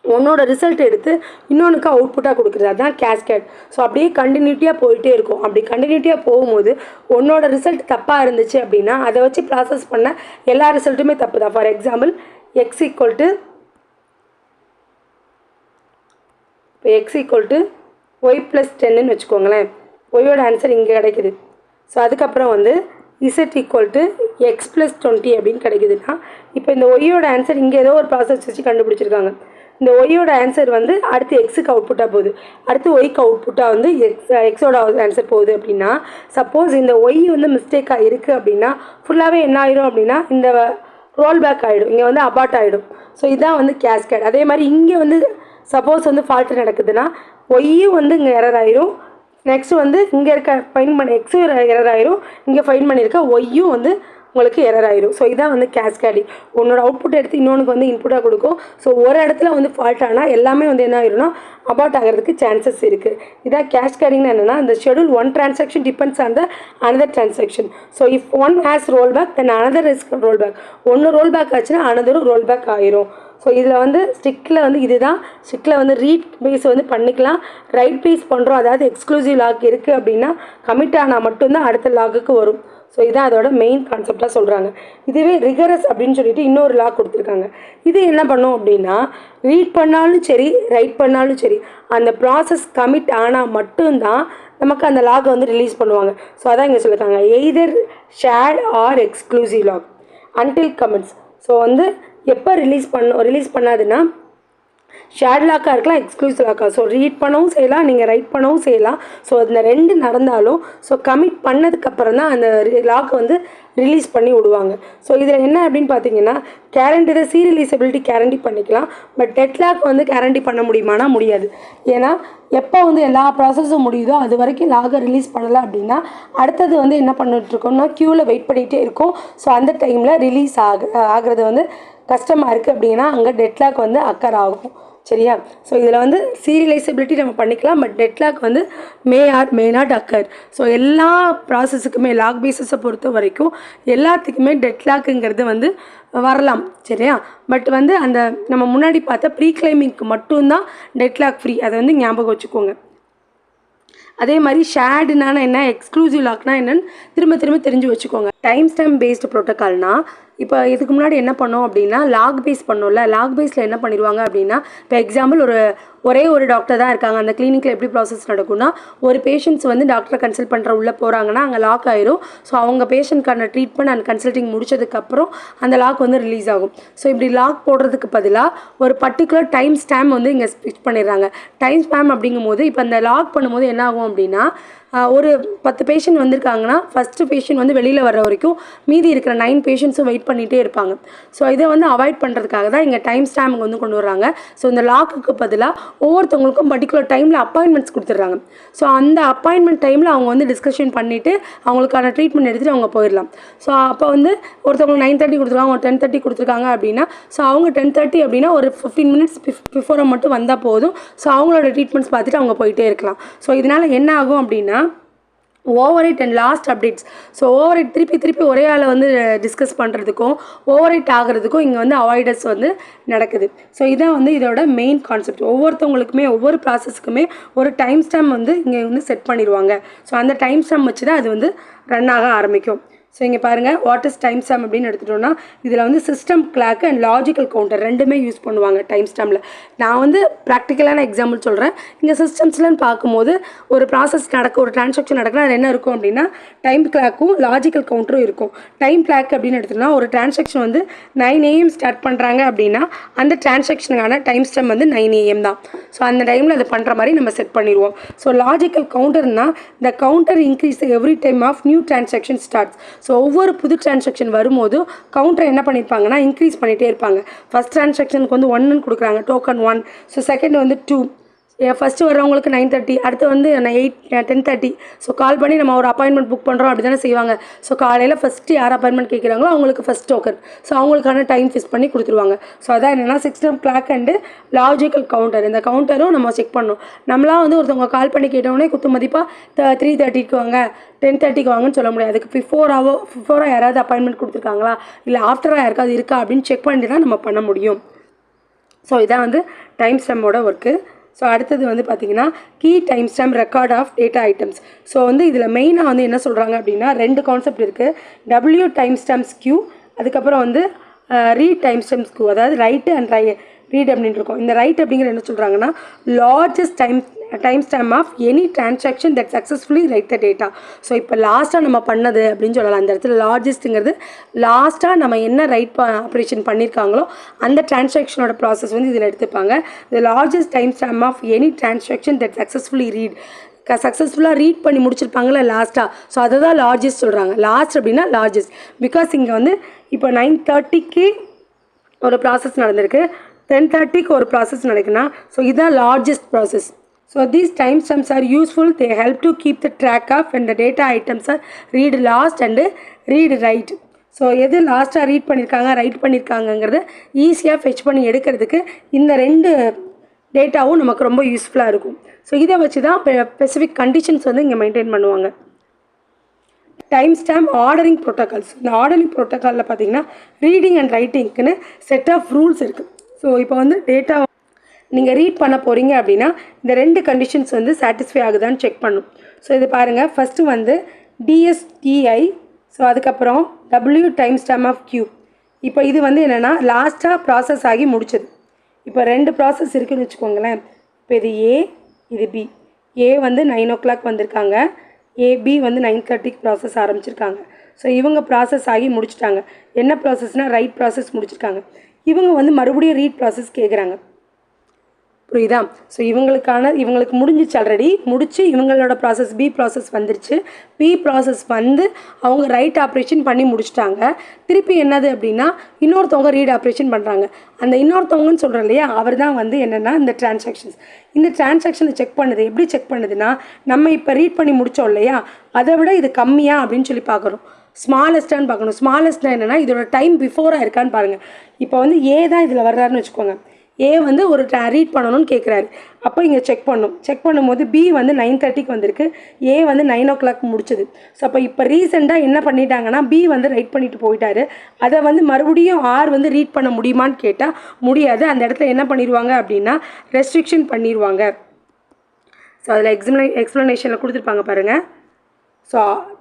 உன்னோட ரிசல்ட் எடுத்து இன்னொன்றுக்கு அவுட்புட்டாக கொடுக்குறது, அதுதான் கேஸ்கேட். ஸோ அப்படியே கண்டினியூட்டியாக போயிட்டே இருக்கும். அப்படி கண்டினியூட்டியாக போகும்போது உன்னோட ரிசல்ட் தப்பாக இருந்துச்சு அப்படின்னா அதை வச்சு ப்ராசஸ் பண்ண எல்லா ரிசல்ட்டுமே தப்பு தான். For example x equal to y plus 10ன்னு வச்சுக்கோங்களேன். ஒய்யோட ஆன்சர் இங்கே கிடைக்குது. ஸோ அதுக்கப்புறம் வந்து z equal to x plus 20 அப்படின்னு கிடைக்குதுன்னா இப்போ இந்த ஒய்யோட ஆன்சர் இங்கே ஏதோ ஒரு ப்ராசஸ் வச்சு கண்டுபிடிச்சிருக்காங்க. இந்த ஒய்யோட ஆன்சர் வந்து அடுத்து எக்ஸுக்கு அவுட்புட்டாக போகுது, அடுத்து ஒய்க்கு அவுட்புட்டாக வந்து எக்ஸோட ஆன்சர் போகுது அப்படின்னா சப்போஸ் இந்த ஒய் வந்து மிஸ்டேக்காக இருக்குது அப்படின்னா ஃபுல்லாகவே என்ன ஆயிரும் அப்படின்னா இந்த ரோல் பேக் ஆகிடும், இங்கே வந்து அபார்ட் ஆகிடும். ஸோ இதுதான் வந்து கேஸ்கேட். அதே மாதிரி இங்கே வந்து சப்போஸ் வந்து ஃபால்ட்டு நடக்குதுன்னா ஒய்யும் வந்து இங்கே எரர் ஆயிரும். நெக்ஸ்ட்டு வந்து இங்கே இருக்க ஃபைன் பண்ண எக்ஸும் எரர் ஆயிரும், இங்கே ஃபைன் பண்ணியிருக்க ஒய்யும் வந்து உங்களுக்கு எரர் ஆயிரும். ஸோ இதான் வந்து கேஸ்கேடிங். உன்னோட அவுட்புட் எடுத்து இன்னொன்றுக்கு வந்து இன்புட்டாக கொடுக்கும். ஸோ ஒரு இடத்துல வந்து ஃபால்ட் ஆனால் எல்லாமே வந்து என்ன ஆயிரும்னா அபார்ட் ஆகிறதுக்கு சான்சஸ் இருக்குது. இதான் கேஸ்கேடிங்னு என்னென்னா இந்த schedule one transaction depends on the another transaction. So if one has roll back then another is roll back. ஒன்று ரோல் பேக் ஆச்சுன்னா அனதரும் ரோல் பேக் ஆயிரும். ஸோ இதில் வந்து ஸ்ட்ரிக்டில் வந்து இதுதான் ஸ்ட்ரிக்டில் வந்து ரீட் பேஸ் வந்து பண்ணிக்கலாம், ரைட் பேஸ் பண்ணுறோம். அதாவது எக்ஸ்க்ளூசிவ் லாக் இருக்குது அப்படின்னா கமிட் ஆனால் மட்டும்தான் அடுத்த லாக்குக்கு வரும். ஸோ இதான் அதோட மெயின் கான்செப்டாக சொல்கிறாங்க. இதுவே ரிகரஸ் அப்படின்னு சொல்லிட்டு இன்னொரு லாக் கொடுத்துருக்காங்க. இது என்ன பண்ணும் அப்படின்னா ரீட் பண்ணாலும் சரி ரைட் பண்ணாலும் சரி அந்த ப்ராசஸ் கமிட் ஆனால் மட்டும்தான் நமக்கு அந்த லாக் வந்து ரிலீஸ் பண்ணுவாங்க. ஸோ அதான் இங்கே சொல்லியிருக்காங்க either shared or exclusive lock until commits. So வந்து எப்போ ரிலீஸ் பண்ணாதுன்னா ஷேர்ட் லாக்காக இருக்கலாம், எக்ஸ்க்ளூசிவ் லாக்காக. ஸோ ரீட் பண்ணவும் செய்யலாம், நீங்கள் ரைட் பண்ணவும் செய்யலாம். ஸோ இந்த ரெண்டு நடந்தாலும் ஸோ கமிட் பண்ணதுக்கப்புறம் தான் அந்த லாக்கை வந்து ரிலீஸ் பண்ணி விடுவாங்க. ஸோ இதில் என்ன அப்படின்னு பார்த்தீங்கன்னா கேரண்டி இதை சீரியலைசபிலிட்டி கேரண்டி பண்ணிக்கலாம். பட் டெட் லாக் வந்து கேரண்டி பண்ண முடியுமானா முடியாது. ஏன்னா எப்போ வந்து எல்லா ப்ராசஸும் முடியுதோ அது வரைக்கும் லாகை ரிலீஸ் பண்ணலை அப்படின்னா அடுத்தது வந்து என்ன பண்ணிட்டுருக்கோம்னா க்யூவில் வெயிட் பண்ணிகிட்டே இருக்கும். ஸோ அந்த டைமில் ரிலீஸ் ஆகிறது வந்து கஷ்டமாக இருக்குது அப்படின்னா அங்கே டெட் லாக் வந்து அக்கர் ஆகும். சரியா? ஸோ இதில் வந்து சீரியலைசபிலிட்டி நம்ம பண்ணிக்கலாம், பட் டெட் லாக் வந்து மே நாட் அக்கர். ஸோ எல்லா ப்ராசஸுக்குமே லாக் பேஸஸை பொறுத்த வரைக்கும் எல்லாத்துக்குமே டெட் லாக்குங்கிறது வந்து வரலாம். சரியா? பட் வந்து அந்த நம்ம முன்னாடி பார்த்த ப்ரீ கிளைமிங்க்கு மட்டும்தான் டெட் லாக் ஃப்ரீ. அதை வந்து ஞாபகம் வச்சுக்கோங்க. அதே மாதிரி ஷேர்டுனா என்ன, எக்ஸ்க்ளூசிவ் லாக்னா என்னன்னு திரும்ப தெரிஞ்சு வச்சுக்கோங்க. டைம் ஸ்டாம்ப் பேஸ்டு ப்ரோட்டோக்கால்னால் இப்போ இதுக்கு முன்னாடி என்ன பண்ணோம் அப்படின்னா லாக் பேஸ் பண்ணோம்ல, லாக் பேஸில் என்ன பண்ணிடுவாங்க அப்படின்னா, இப்போ எக்ஸாம்பிள் ஒரே ஒரு டாக்டர் தான் இருக்காங்க. அந்த கிளினிக்கில் எப்படி ப்ராசஸ் நடக்கும்னா, ஒரு பேஷண்ட்ஸ் வந்து டாக்டரை கன்சல்ட் பண்ணுற உள்ளே போகிறாங்கன்னா அங்கே லாக் ஆயிரும். ஸோ அவங்க பேஷண்ட்கான ட்ரீட்மெண்ட் அண்ட் கன்சல்ட்டிங் முடிச்சதுக்கப்புறம் அந்த லாக் வந்து ரிலீஸ் ஆகும். ஸோ இப்படி லாக் போடுறதுக்கு பதிலாக ஒரு பர்டிகுலர் டைம் ஸ்டாம்ப் வந்து இங்கே ஃபிக்ஸ் பண்ணிடுறாங்க. டைம் ஸ்டாம்ப் அப்படிங்கும்போது இப்போ அந்த லாக் பண்ணும்போது என்ன ஆகும் அப்படின்னா, ஒரு 10 பேஷண்ட் வந்திருக்காங்கன்னா ஃபஸ்ட்டு பேஷண்ட் வந்து வெளியில் வர்ற வரைக்கும் மீதி இருக்கிற 9 பேஷண்ட்ஸும் வெயிட் பண்ணிகிட்டே இருப்பாங்க. ஸோ இதை வந்து அவாய்ட் பண்ணுறதுக்காக தான் இங்கே டைம் ஸ்டாம்ப் வந்து கொண்டு வர்றாங்க. ஸோ இந்த லாக்குக்கு பதிலாக ஒவ்வொருத்தவங்களுக்கும் பர்டிகுலர் டைமில் அப்பாயின்மெண்ட்ஸ் கொடுத்துட்றாங்க. ஸோ அந்த அப்பாயின்மெண்ட் டைமில் அவங்க வந்து டிஸ்கஷன் பண்ணிவிட்டு அவங்களுக்கான ட்ரீட்மெண்ட் எடுத்துகிட்டு அவங்க போயிடலாம். ஸோ அப்போ வந்து ஒருத்தவங்க 9:30 கொடுத்துருக்காங்க, ஒரு 10:30 கொடுத்துருக்காங்க அப்படின்னா, ஸோ அவங்க 10:30 அப்படின்னா ஒரு 15 மினிட்ஸ் பிஃபோரை மட்டும் வந்தால் போதும். ஸோ அவங்களோட ட்ரீட்மெண்ட்ஸ் பார்த்துட்டு அவங்க போயிட்டே இருக்கலாம். ஸோ இதனால் என்ன ஆகும் அப்படின்னா, overwrite and last updates. So overwrite திருப்பி ஒரே ஆளை வந்து டிஸ்கஸ் பண்ணுறதுக்கும் ஓவரைட் ஆகிறதுக்கும் இங்கே வந்து அவாய்டர்ஸ் வந்து நடக்குது. ஸோ இதான் வந்து இதோட மெயின் கான்செப்ட். ஒவ்வொருத்தவங்களுக்குமே ஒவ்வொரு ப்ராசஸ்க்குமே ஒரு டைம் ஸ்டாம்ப் வந்து இங்கே வந்து செட் பண்ணிடுவாங்க. ஸோ அந்த டைம் ஸ்டாம்ப் வச்சு தான் அது வந்து ரன் ஆக ஆரம்பிக்கும். ஸோ இங்கே பாருங்கள், வாட் இஸ் டைம் ஸ்டாம்ப் அப்படின்னு எடுத்துட்டோம்னா, இதில் வந்து system clock and logical counter ரெண்டுமே யூஸ் பண்ணுவாங்க டைம் ஸ்டாம்பில். நான் வந்து ப்ராக்டிக்கலான எக்ஸாம்பிள் சொல்கிறேன். இங்கே சிஸ்டம்ஸ்லன்னு பார்க்கும்போது ஒரு ப்ராசஸ் ஒரு டிரான்சாக்ஷன் நடக்குன்னா அது என்ன இருக்கும் அப்படின்னா, டைம் கிளாக்கும் லாஜிக்கல் கவுண்டரும் இருக்கும். டைம் கிளாக் அப்படின்னு எடுத்துட்டோம்னா, ஒரு டிரான்சாக்ஷன் வந்து 9 AM ஸ்டார்ட் பண்ணுறாங்க அப்படின்னா அந்த டிரான்சாக்ஷனுக்கான டைம் ஸ்டாம்ப் வந்து 9 AM தான். ஸோ அந்த டைமில் அதை பண்ணுற மாதிரி நம்ம செட் பண்ணிடுவோம். ஸோ லாஜிக்கல் கவுண்டர்னால் the counter increase every time of new transaction starts. So ஒவ்வொரு புது டிரான்சாக்ஷன் வரும்போது கவுண்டரை என்ன பண்ணியிருப்பாங்கன்னா இன்க்ரீஸ் பண்ணிகிட்டே இருப்பாங்க. ஃபஸ்ட் டிரான்சாக்ஷனுக்கு வந்து 1ன்னு கொடுக்குறாங்க, டோக்கன் 1. ஸோ செகண்ட் வந்து 2. ஃபஸ்ட்டு வர்றவங்களுக்கு 9:30, அடுத்து வந்து 10:30. ஸோ கால் பண்ணி நம்ம ஒரு அப்பாயின்மெண்ட் புக் பண்ணுறோம் அப்படி தானே செய்வாங்க. ஸோ காலையில் ஃபஸ்ட்டு யார் அப்பாயின்மெண்ட் கேட்குறாங்களோ அவங்களுக்கு ஃபஸ்ட் டோக்கன். ஸோ அவங்களுக்கான டைம் ஃபிக்ஸ் பண்ணி கொடுத்துருவாங்க. ஸோ அதான் என்னென்னா system clock and logical counter. இந்த கவுண்டரும் நம்ம செக் பண்ணணும். நம்மளாம் வந்து ஒருத்தவங்க கால் பண்ணி கேட்டோடனே குத்து மதிப்பாக 3:30க்கு வாங்க, 10:30க்கு வாங்கன்னு சொல்ல முடியாது. அதுக்கு பிஃபோராக யாராவது அப்பாயின்மெண்ட் கொடுத்துருக்காங்களா இல்லை ஆஃப்டராக யாருக்காவது இருக்கா அப்படின்னு செக் பண்ணிட்டு தான் நம்ம பண்ண முடியும். ஸோ இதான் வந்து டைம் ஸ்டாம்போட ஒர்க்கு. ஸோ அடுத்தது வந்து பார்த்திங்கன்னா key time stamp record of data items. So வந்து இதில் மெயினாக வந்து என்ன சொல்கிறாங்க அப்படின்னா 2 கான்செப்ட் இருக்குது. டபிள்யூ டைம் ஸ்டாம்ப்ஸ் கியூ, அதுக்கப்புறம் வந்து ரீட் டைம் ஸ்டாம்ப்ஸ் கியூ. அதாவது ரைட்டு அண்ட் ரீட் அப்படின்னு இருக்கும். இந்த ரைட் அப்படிங்கிற என்ன சொல்கிறாங்கன்னா largest time stamp of any transaction that successfully write the data. So இப்போ லாஸ்ட்டாக நம்ம பண்ணது அப்படின்னு சொல்லலாம். அந்த இடத்துல லார்ஜஸ்ட்டுங்கிறது லாஸ்ட்டாக நம்ம என்ன ஆப்ரேஷன் பண்ணியிருக்காங்களோ அந்த டிரான்சாக்ஷனோட ப்ராசஸ் வந்து இதில் எடுத்துப்பாங்க. The largest time stamp of any transaction that successfully சக்ஸஸ்ஃபுல்லாக ரீட் பண்ணி முடிச்சிருப்பாங்களே லாஸ்ட்டாக. ஸோ அதை தான் லார்ஜஸ்ட் சொல்கிறாங்க. லாஸ்ட் அப்படின்னா லார்ஜஸ்ட். பிகாஸ் இங்கே வந்து இப்போ 9:30க்கு ஒரு ப்ராசஸ் நடந்திருக்கு, 10:30க்கு ஒரு ப்ராசஸ் நடக்குன்னா ஸோ இதுதான் largest process. So these time stamps are useful. They help to keep the track of and the data items are read last and read write. So எது லாஸ்ட்டாக ரீட் பண்ணியிருக்காங்க ரைட் பண்ணியிருக்காங்கங்கிறத ஈஸியாக fetch பண்ணி எடுக்கிறதுக்கு இந்த 2 டேட்டாவும் நமக்கு ரொம்ப யூஸ்ஃபுல்லாக இருக்கும். ஸோ இதை வச்சு தான் ஸ்பெசிஃபிக் கண்டிஷன்ஸ் வந்து இங்கே மெயின்டைன் பண்ணுவாங்க. Timestamp ordering protocols. இந்த ஆர்டரிங் ப்ரோட்டோக்காலில் பார்த்தீங்கன்னா ரீடிங் அண்ட் ரைட்டிங்க்குன்னு செட் ஆஃப் ரூல்ஸ் இருக்குது. ஸோ இப்போ வந்து டேட்டா நீங்கள் ரீட் பண்ண போகிறீங்க அப்படின்னா இந்த 2 கண்டிஷன்ஸ் வந்து சாட்டிஸ்ஃபை ஆகுதான்னு செக் பண்ணும். ஸோ இது பாருங்கள், ஃபஸ்ட்டு வந்து DSTI, ஸோ அதுக்கப்புறம் W time stamp of Q. இப்போ இது வந்து என்னென்னா லாஸ்ட்டாக ப்ராசஸ் ஆகி முடிச்சது. இப்போ 2 ப்ராசஸ் இருக்குதுன்னு வச்சுக்கோங்களேன். இப்போ இது A, இது B. A வந்து 9 o'clock வந்திருக்காங்க, B வந்து 9:30க்கு ப்ராசஸ் ஆரம்பிச்சிருக்காங்க. ஸோ இவங்க ப்ராசஸ் ஆகி முடிச்சிட்டாங்க. என்ன ப்ராசஸ்னால் ரைட் ப்ராசஸ் முடிச்சிருக்காங்க. இவங்க வந்து மறுபடியும் ரீட் ப்ராசஸ் கேட்குறாங்க. புரியுதா? ஸோ இவங்களுக்கு முடிஞ்சிச்சு, ஆல்ரெடி முடிச்சு இவங்களோட ப்ராசஸ் B ப்ராசஸ் வந்துருச்சு. B ப்ராசஸ் வந்து அவங்க ரைட் ஆப்ரேஷன் பண்ணி முடிச்சிட்டாங்க. திருப்பி என்னது அப்படின்னா இன்னொருத்தவங்க ரீட் ஆப்ரேஷன் பண்ணுறாங்க. அந்த இன்னொருத்தவங்கன்னு சொல்கிறோம் இல்லையா, அவர் தான் வந்து என்னென்னா இந்த டிரான்சாக்ஷனை செக் பண்ணுது. எப்படி செக் பண்ணுதுன்னா, நம்ம இப்போ ரீட் பண்ணி முடித்தோம் இல்லையா, அதை விட இது கம்மியா அப்படின்னு சொல்லி பார்க்குறோம். ஸ்மாலஸ்ட்டான்னு பார்க்கணும். ஸ்மாலஸ்ட்னா என்னென்னா இதோட டைம் பிஃபோராக இருக்கான்னு பாருங்கள். இப்போ வந்து A தான் இதில் வர்றாருன்னு வச்சுக்கோங்க. A வந்து ஒரு ரீட் பண்ணணும்னு கேட்குறாரு. அப்போ இங்கே செக் பண்ணும்போது B வந்து 9:30க்கு வந்திருக்கு, A வந்து 9 o'clock முடிச்சது. ஸோ அப்போ இப்போ ரீசெண்டாக என்ன பண்ணிட்டாங்கன்னா B வந்து ரைட் பண்ணிட்டு போயிட்டாரு. அதை வந்து மறுபடியும் R வந்து ரீட் பண்ண முடியுமான்னு கேட்டால் முடியாது. அந்த இடத்துல என்ன பண்ணிடுவாங்க அப்படின்னா ரெஸ்ட்ரிக்ஷன் பண்ணிடுவாங்க. ஸோ அதில் எக்ஸ்ப்ளனேஷனில் கொடுத்துருப்பாங்க பாருங்கள். ஸோ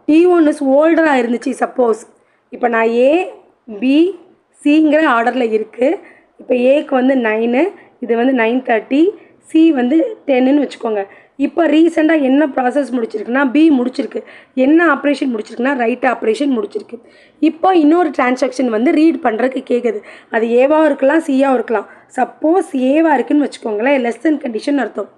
T1 இஸ் ஓல்டராக இருந்துச்சு. சப்போஸ் இப்போ நான் A பி சிங்கிற ஆர்டரில் இருக்குது. இப்போ ஏக்கு வந்து 9, இது வந்து 9:30, சி வந்து 10ன்னு வச்சுக்கோங்க. இப்போ ரீசெண்டாக என்ன ப்ராசஸ் முடிச்சிருக்குன்னா பி முடிச்சிருக்கு. என்ன ஆப்ரேஷன் முடிச்சிருக்குன்னா ரைட் ஆப்ரேஷன் முடிச்சிருக்கு. இப்போ இன்னொரு டிரான்சாக்ஷன் வந்து ரீட் பண்ணுறதுக்கு கேட்குது. அது ஏவாகவும் இருக்கலாம், சியாகவும் இருக்கலாம். சப்போஸ் ஏவாக இருக்குதுன்னு வச்சுக்கோங்களேன், லெஸ் தென் கண்டிஷன் அர்த்தம்.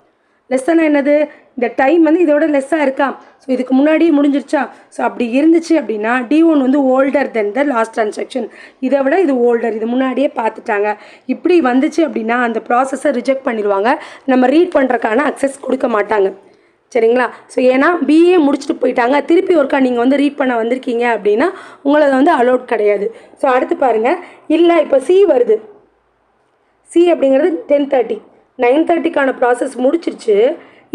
லெஸ்ஸாக என்னது, இந்த டைம் வந்து இதோட லெஸ்ஸாக இருக்கா, ஸோ இதுக்கு முன்னாடியே முடிஞ்சிருச்சா. ஸோ அப்படி இருந்துச்சு அப்படின்னா D1 வந்து older then the last transaction, இதை விட இது ஓல்டர், இது முன்னாடியே பார்த்துட்டாங்க. இப்படி வந்துச்சு அப்படின்னா அந்த ப்ராசஸை ரிஜெக்ட் பண்ணிடுவாங்க. நம்ம ரீட் பண்ணுறதுக்கான அக்சஸ் கொடுக்க மாட்டாங்க. சரிங்களா. ஸோ ஏன்னா பிஏ முடிச்சுட்டு போயிட்டாங்க, திருப்பி ஒருக்கா நீங்கள் வந்து ரீட் பண்ண வந்திருக்கீங்க அப்படின்னா உங்களை வந்து அலோட் கிடையாது. ஸோ அடுத்து பாருங்கள், இல்லை இப்போ சி வருது. சி அப்படிங்கிறது 10:30, 9:30க்கான ப்ராசஸ் முடிச்சிருச்சு.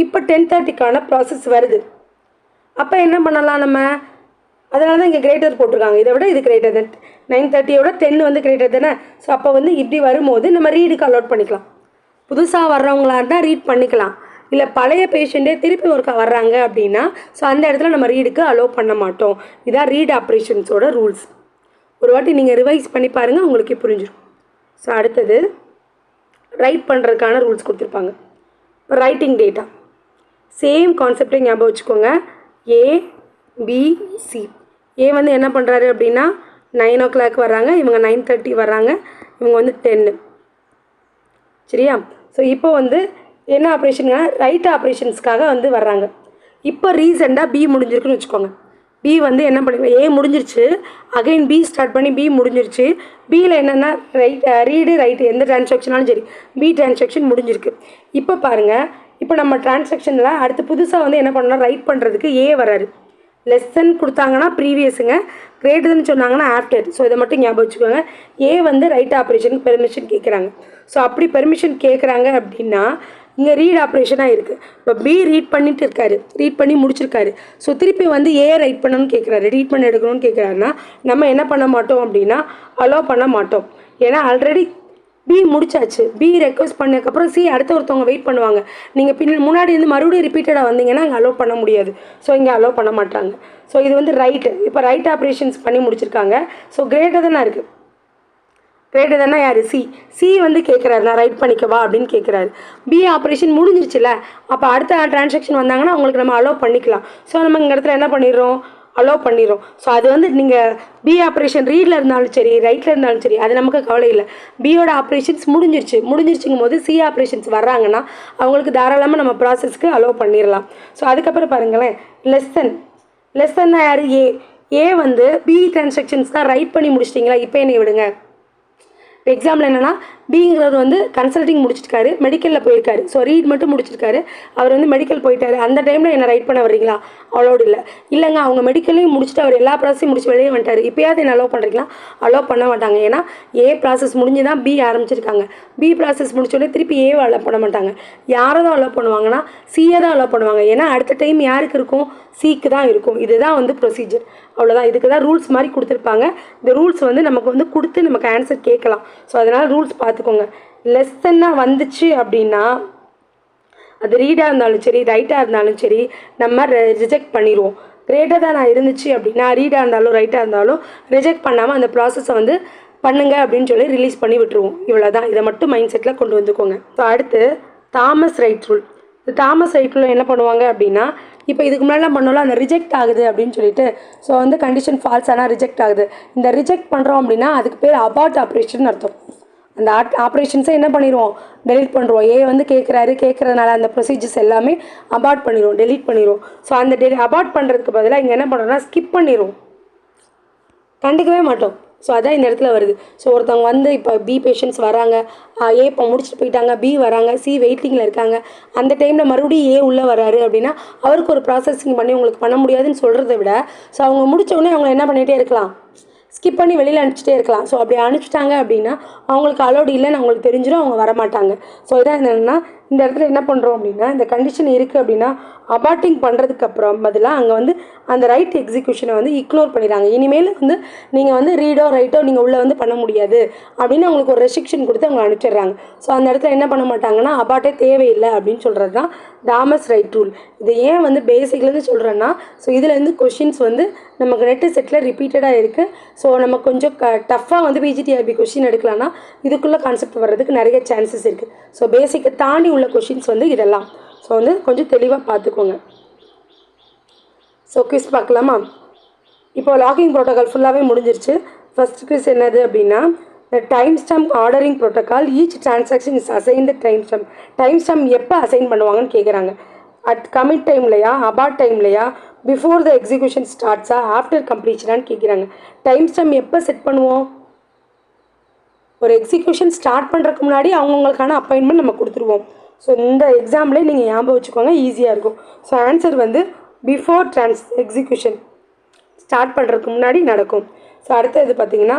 இப்போ 10:30க்கான ப்ராசஸ் வருது. அப்போ என்ன பண்ணலாம் நம்ம, அதனால தான் இங்கே கிரேட்டர் போட்டிருக்காங்க. இதை விட இது கிரேட்டர் தென் 9:30யோட 10 வந்து கிரேட்டர் தானே. ஸோ அப்போ வந்து இப்படி வரும்போது நம்ம ரீடுக்கு அலோட் பண்ணிக்கலாம். புதுசாக வர்றவங்களா இருந்தால் ரீட் பண்ணிக்கலாம். இல்லை பழைய பேஷண்ட்டே திருப்பி ஒருக்கா வர்றாங்க அப்படின்னா ஸோ அந்த இடத்துல நம்ம ரீடுக்கு அலோவ் பண்ண மாட்டோம். இதான் ரீட் ஆப்ரேஷன்ஸோட ரூல்ஸ். ஒரு வாட்டி நீங்கள் ரிவைஸ் பண்ணி பாருங்கள், உங்களுக்கு புரிஞ்சிடும். ஸோ அடுத்தது ரைட் பண்ணுறதுக்கான ரூல்ஸ் கொடுத்துருப்பாங்க. இப்போ ரைட்டிங் டேட்டா சேம் கான்செப்டே ஞாபகம் வச்சுக்கோங்க. ஏ பி சி. ஏ வந்து என்ன பண்ணுறாரு அப்படின்னா 9 o'clock வர்றாங்க, இவங்க 9:30 வர்றாங்க, இவங்க வந்து 10. சரியா. ஸோ இப்போ வந்து என்ன ஆப்ரேஷனுங்க, ரைட் ஆப்ரேஷன்ஸ்க்காக வந்து வர்றாங்க. இப்போ ரீசெண்டாக பி முடிஞ்சிருக்குன்னு வச்சுக்கோங்க. பி வந்து என்ன பண்ணிக்கலாம், ஏ முடிஞ்சிருச்சு, அகைன் பி ஸ்டார்ட் பண்ணி பி முடிஞ்சிருச்சு. பியில் என்னென்னா ரீடு ரைட்டு எந்த ட்ரான்சாக்ஷனாலும் சரி பி ட்ரான்சாக்ஷன் முடிஞ்சிருக்கு. இப்போ பாருங்கள், இப்போ நம்ம ட்ரான்சாக்ஷனில் அடுத்து புதுசாக வந்து என்ன பண்ணணும், ரைட் பண்ணுறதுக்கு ஏ வராரு. லெஸ்ஸன் கொடுத்தாங்கன்னா ப்ரீவியஸுங்க, கிரேட்டர்னு சொன்னாங்கன்னா ஆஃப்டர். ஸோ இதை மட்டும் ஞாபகம் வச்சுக்கோங்க. ஏ வந்து ரைட் ஆப்ரேஷனுக்கு பெர்மிஷன் கேட்குறாங்க. ஸோ அப்படி பெர்மிஷன் கேட்குறாங்க அப்படின்னா இங்கே ரீட் ஆப்ரேஷனாக இருக்குது. இப்போ பி ரீட் பண்ணிட்டு இருக்காரு, ரீட் பண்ணி முடிச்சிருக்காரு. ஸோ திருப்பி வந்து ஏ ரைட் பண்ணணும்னு கேட்குறாரு, ரீட் பண்ணி எடுக்கணும்னு கேட்குறாருன்னா நம்ம என்ன பண்ண மாட்டோம் அப்படின்னா அலோவ் பண்ண மாட்டோம். ஏன்னா ஆல்ரெடி பி முடிச்சாச்சு. பி ரெக்வஸ்ட் பண்ணதுக்கப்புறம் சி அடுத்த ஒருத்தவங்க வெயிட் பண்ணுவாங்க. நீங்கள் முன்னாடி வந்து மறுபடியும் ரிப்பீட்டடாக வந்தீங்கன்னா அங்கே அலோவ் பண்ண முடியாது. ஸோ இங்கே அலோவ் பண்ண மாட்டாங்க. ஸோ இது வந்து ரைட்டு. இப்போ ரைட் ஆப்ரேஷன்ஸ் பண்ணி முடிச்சிருக்காங்க. ஸோ கிரேட்டர் தானே இருக்குது, கிரேட்டர் தானே யார், சி. சி வந்து கேட்குறாரு நான் ரைட் பண்ணிக்கவா அப்படின்னு கேட்குறாரு. பி ஆப்ரேஷன் முடிஞ்சிருச்சுல, அப்போ அடுத்த ட்ரான்சாக்ஷன் வந்தாங்கன்னா அவங்களுக்கு நம்ம அலோவ் பண்ணிக்கலாம். ஸோ நம்ம இங்கே இடத்துல என்ன பண்ணிடுறோம், அலோவ் பண்ணிடுறோம். ஸோ அது வந்து நீங்கள் பி ஆப்ரேஷன் ரீடில் இருந்தாலும் சரி ரைட்டில் இருந்தாலும் சரி அது நமக்கு கவலை இல்லை. பியோட ஆப்ரேஷன்ஸ் முடிஞ்சிருச்சுங்கும் போது சி ஆப்ரேஷன்ஸ் வர்றாங்கன்னா அவங்களுக்கு தாராளமாக நம்ம ப்ராசஸ்க்கு அலோவ் பண்ணிடலாம். ஸோ அதுக்கப்புறம் பாருங்களேன், லெஸ்ஸன்னா யார், ஏ வந்து பி ட்ரான்சாக்ஷன்ஸ் தான் ரைட் பண்ணி முடிச்சிட்டிங்களா, இப்போ என்னை விடுங்க. இப்போ எக்ஸாம்பிள் என்னென்னா பிங்கிறவர் வந்து கன்சல்ட்டிங் முடிச்சிருக்காரு, மெடிக்கலில் போயிருக்காரு. ஸோ ரீட் மட்டும் முடிச்சிருக்காரு, அவர் வந்து மெடிக்கல் போயிட்டாரு. அந்த டைமில் என்ன ரைட் பண்ண வர்றீங்களா, அலோடு இல்லை. இல்லைங்க அவங்க மெடிக்கலையும் முடிச்சுட்டு அவர் எல்லா ப்ராசஸையும் முடிச்சு வெளியே வந்துட்டார், இப்போயாவது என்ன அலோவ் பண்ணுறீங்களா, அலோவ் பண்ண மாட்டாங்க. ஏன்னா ஏ ப்ராசஸ் முடிஞ்சு தான் பி ஆரம்பிச்சிருக்காங்க. பி ப்ராசஸ் முடிச்சோடனே திருப்பி ஏவை அலோவ் பண்ண மாட்டாங்க. யாரை தான் அலோவ் பண்ணுவாங்கன்னா சியை தான் அலோவ் பண்ணுவாங்க. ஏன்னா அடுத்த டைம் யாருக்கு இருக்கும், சிக்கு தான் இருக்கும். இதுதான் வந்து ப்ரொசீஜர், அவ்வளோதான். இதுக்கு தான் ரூல்ஸ் மாதிரி கொடுத்துருப்பாங்க. இந்த ரூல்ஸ் வந்து நமக்கு வந்து கொடுத்து நமக்கு ஆன்சர் கேட்கலாம். ஸோ அதனால் ரூல்ஸ் பார்த்துக்கோங்க. லெஸ்ஸன்னாக வந்துச்சு அப்படின்னா அது ரீடாக இருந்தாலும் சரி ரைட்டாக இருந்தாலும் சரி நம்ம ரிஜெக்ட் பண்ணிடுவோம். கிரேட்டாக தான் நான் இருந்துச்சு அப்படின்னா ரீடாக இருந்தாலும் ரைட்டாக இருந்தாலும் ரிஜெக்ட் பண்ணாமல் அந்த ப்ராசஸை வந்து பண்ணுங்க அப்படின்னு சொல்லி ரிலீஸ் பண்ணி விட்டுருவோம். இவ்வளோ தான். இதை மட்டும் மைண்ட் செட்டில் கொண்டு வந்துக்கோங்க. ஸோ அடுத்து தாமஸ் ரைட் ரூல். இந்த தாமஸ் ரைட் ரூல் என்ன பண்ணுவாங்க அப்படின்னா, இப்போ இதுக்கு முன்னாடிலாம் பண்ணோம்ல அந்த ரிஜெக்ட் ஆகுது அப்படின்னு சொல்லிட்டு, ஸோ வந்து கண்டிஷன் ஃபால்ஸ் ஆனால் ரிஜெக்ட் ஆகுது. இந்த ரிஜெக்ட் பண்ணுறோம் அப்படின்னா அதுக்கு பேர் அபார்ட் ஆப்ரேஷன் அர்த்தம். அந்த ஆப்ரேஷன்ஸை என்ன பண்ணிடுவோம், டெலீட் பண்ணுறோம். ஏ வந்து கேட்குறதுனால அந்த ப்ரொசீஜர்ஸ் எல்லாமே அபார்ட் பண்ணிடுவோம், டெலீட் பண்ணிடுவோம். ஸோ அந்த அபார்ட் பண்ணுறதுக்கு பதிலாக இங்கே என்ன பண்ணுறோம்னா ஸ்கிப் பண்ணிடுவோம், கண்டுக்கவே மாட்டோம். ஸோ அதான் இந்த இடத்துல வருது. ஸோ ஒருத்தவங்க வந்து இப்போ பி பேஷண்ட்ஸ் வராங்க, ஏ இப்போ முடிச்சுட்டு போயிட்டாங்க, பி வராங்க, சி வெயிட்டிங்கில் இருக்காங்க. அந்த டைமில் மறுபடியும் ஏ உள்ளே வராரு அப்படின்னா அவருக்கு ஒரு ப்ராசஸிங் பண்ணி உங்களுக்கு பண்ண முடியாதுன்னு சொல்கிறத விட ஸோ அவங்க முடித்தோடனே அவங்க என்ன பண்ணிகிட்டே இருக்கலாம், ஸ்கிப் பண்ணி வெளியில் அனுப்பிச்சிட்டே இருக்கலாம். ஸோ அப்படி அனுப்பிச்சிட்டாங்க அப்படின்னா அவங்களுக்கு அலோடு இல்லைன்னு அவங்களுக்கு தெரிஞ்சிடும், அவங்க வரமாட்டாங்க. ஸோ இதான் என்னென்னா இந்த இடத்துல என்ன பண்ணுறோம் அப்படின்னா இந்த கண்டிஷன் இருக்குது அப்படின்னா அபார்ட்டிங் பண்ணுறதுக்கப்புறம் பதிலாக அங்கே வந்து அந்த ரைட் எக்ஸிக்யூஷனை வந்து இக்னோர் பண்ணிடுறாங்க. இனிமேல் வந்து நீங்கள் வந்து ரீடோ ரைட்டோ நீங்கள் உள்ளே வந்து பண்ண முடியாது அப்படின்னு அவங்களுக்கு ஒரு ரெஸ்ட்ரிக்ஷன் கொடுத்து அவங்க அனுப்பிச்சிடுறாங்க. ஸோ அந்த இடத்துல என்ன பண்ண மாட்டாங்கன்னா அபார்ட்டே தேவையில்லை அப்படின்னு சொல்கிறது தான் தாமஸ் ரைட் ரூல். இது ஏன் வந்து பேசிக்லேருந்து சொல்கிறேன்னா, ஸோ இதுலேருந்து கொஷின்ஸ் வந்து நமக்கு நெட்டு செட்டில் ரிப்பீட்டடாக இருக்குது. ஸோ நம்ம கொஞ்சம் டஃப்பாக வந்து பிஜிடிஆர்பி கொஷின் எடுக்கலாம்னா இதுக்குள்ளே கான்செப்ட் வர்றதுக்கு நிறைய சான்சஸ் இருக்குது. ஸோ பேசிக்கை தாண்டி உள்ள கொஷின்ஸ் வந்து இதெல்லாம். ஸோ வந்து கொஞ்சம் தெளிவாக பார்த்துக்கோங்க. ஸோ குவிஸ் பார்க்கலாமா? இப்போ லாகிங் ப்ரோட்டோகால் ஃபுல்லாகவே முடிஞ்சிருச்சு. ஃபர்ஸ்ட் குவிஸ் என்னது அப்படின்னா, the timestamp ordering protocol each transaction is assigned the timestamp எப்போ அசைன் பண்ணுவாங்கன்னு கேட்குறாங்க. அட் கமிட் டைம்லையா, அபார்ட் டைம்லையா, பிஃபோர் த எக்ஸிக்யூஷன் ஸ்டார்ட்ஸா, ஆஃப்டர் கம்ப்ளீஷனான்னு கேட்குறாங்க. டைம்ஸ்டாம்ப் எப்போ செட் பண்ணுவோம்? ஒரு எக்ஸிக்யூஷன் ஸ்டார்ட் பண்ணுறதுக்கு முன்னாடி அவங்கவுங்களுக்கான அப்பாயின்மெண்ட் நம்ம கொடுத்துருவோம். ஸோ இந்த எக்ஸாம்பிளே நீங்கள் ஞாபகம் வச்சுக்கோங்க, ஈஸியாக இருக்கும். ஸோ ஆன்சர் வந்து பிஃபோர் எக்ஸிக்யூஷன் ஸ்டார்ட் பண்ணுறதுக்கு முன்னாடி நடக்கும். ஸோ அடுத்தது பார்த்தீங்கன்னா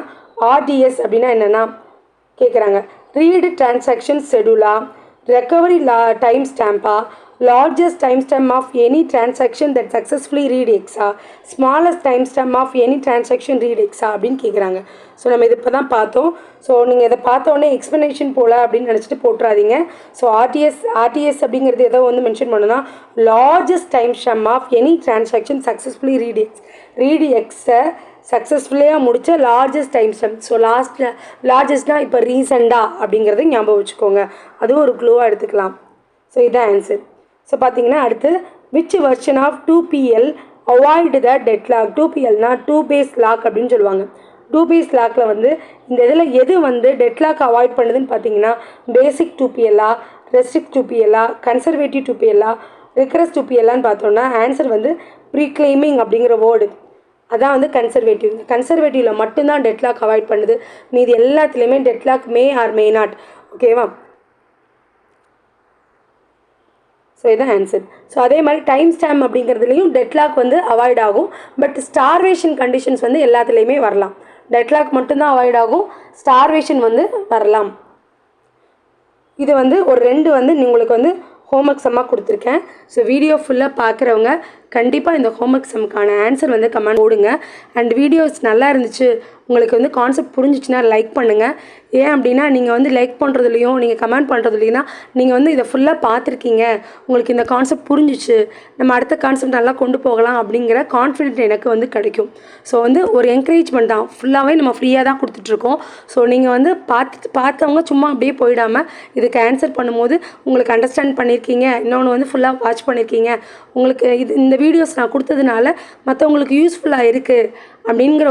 ஆர்டிஎஸ் அப்படின்னா என்னென்னா கேட்குறாங்க. ரீடு டிரான்சாக்ஷன் ஷெடியூலா, ரெக்கவரி டைம் ஸ்டாம்பா, largest time stamp of any transaction that successfully read எக்ஸா, smallest time stamp of any transaction read எக்ஸா அப்படின்னு கேட்குறாங்க. ஸோ நம்ம இது இப்போ தான் பார்த்தோம். ஸோ நீங்கள் இதை பார்த்தோன்னே எக்ஸ்ப்ளனேஷன் போல் அப்படின்னு நினச்சிட்டு போட்டுறாதீங்க. ஸோ ஆர்டிஎஸ் அப்படிங்கிறது எதோ வந்து மென்ஷன் பண்ணுன்னா largest time stamp of any transaction successfully read எக்ஸை சக்ஸஸ்ஃபுல்லியாக முடித்த லார்ஜஸ்ட் டைம் ஸ்டாம்ப். ஸோ லார்ஜஸ்ட்னால் இப்போ ரீசெண்டாக அப்படிங்கிறது ஞாபகம் வச்சுக்கோங்க. அதுவும் ஒரு க்ளூவாக எடுத்துக்கலாம். ஸோ இதுதான் ஆன்சர். ஸோ பார்த்தீங்கன்னா அடுத்து which version of 2PL avoid the deadlock. 2PLனா 2 பேஸ் லாக் அப்படின்னு சொல்லுவாங்க. 2 பேஸ் லாக்கில் வந்து இந்த இதில் எது வந்து டெட்லாக் அவாய்ட் பண்ணுதுன்னு பார்த்தீங்கன்னா பேசிக் 2PLா, ரெஸ்ட்ரிக்ட் 2PLா, கன்சர்வேட்டிவ் 2PLா, ரிக்ரெஸ் 2PLான்னு பார்த்தோன்னா ஆன்சர் வந்து ப்ரீக்ளைமிங் அப்படிங்கிற வேர்டு அதான் வந்து கன்சர்வேட்டிவில் மட்டும்தான் டெட்லாக் அவாய்ட் பண்ணுது. மீது எல்லாத்துலேயுமே deadlock May R may not. ஓகேவா? ஸோ இதுதான் ஆன்சர். ஸோ அதே மாதிரி டைம் ஸ்டாம்ப் அப்படிங்கிறதுலையும் டெட்லாக் வந்து அவாய்ட் ஆகும். பட் ஸ்டார்வேஷன் கண்டிஷன்ஸ் வந்து எல்லாத்துலேயுமே வரலாம். டெட்லாக் மட்டும்தான் அவாய்ட் ஆகும், ஸ்டார்வேஷன் வந்து வரலாம். இது வந்து ஒரு 2 வந்து உங்களுக்கு வந்து ஹோம்ஒர்க் சம்மாக கொடுத்துருக்கேன். ஸோ வீடியோ ஃபுல்லாக பார்க்குறவங்க கண்டிப்பாக இந்த ஹோம்ஒர்க் சம்முக்கான ஆன்சர் வந்து கமெண்ட் போடுங்க. அண்ட் வீடியோஸ் நல்லா இருந்துச்சு, உங்களுக்கு வந்து கான்செப்ட் புரிஞ்சிச்சுன்னா லைக் பண்ணுங்கள். ஏன் அப்படின்னா நீங்கள் வந்து லைக் பண்ணுறதுலையும் நீங்கள் கமெண்ட் பண்ணுறதுலையும் தான் நீங்கள் வந்து இதை ஃபுல்லாக பார்த்துருக்கீங்க, உங்களுக்கு இந்த கான்செப்ட் புரிஞ்சிச்சு, நம்ம அடுத்த கான்செப்ட் நல்லா கொண்டு போகலாம் அப்படிங்கிற கான்ஃபிடென்ட் எனக்கு வந்து கிடைக்கும். ஸோ வந்து ஒரு என்கரேஜ்மெண்ட் தான், ஃபுல்லாகவே நம்ம ஃப்ரீயாக தான் கொடுத்துட்ருக்கோம். ஸோ நீங்கள் வந்து பார்த்தவங்க சும்மா அப்படியே போயிடாமல் இதுக்கு ஆன்சர் பண்ணும்போது உங்களுக்கு அண்டர்ஸ்டாண்ட் பண்ணியிருக்கீங்க, இன்னொன்று வந்து ஃபுல்லாக வாட்ச் பண்ணியிருக்கீங்க, உங்களுக்கு இந்த வீடியோஸ் நான் கொடுத்ததுனால மற்றவங்களுக்கு யூஸ்ஃபுல்லாக இருக்குது அப்படிங்கிற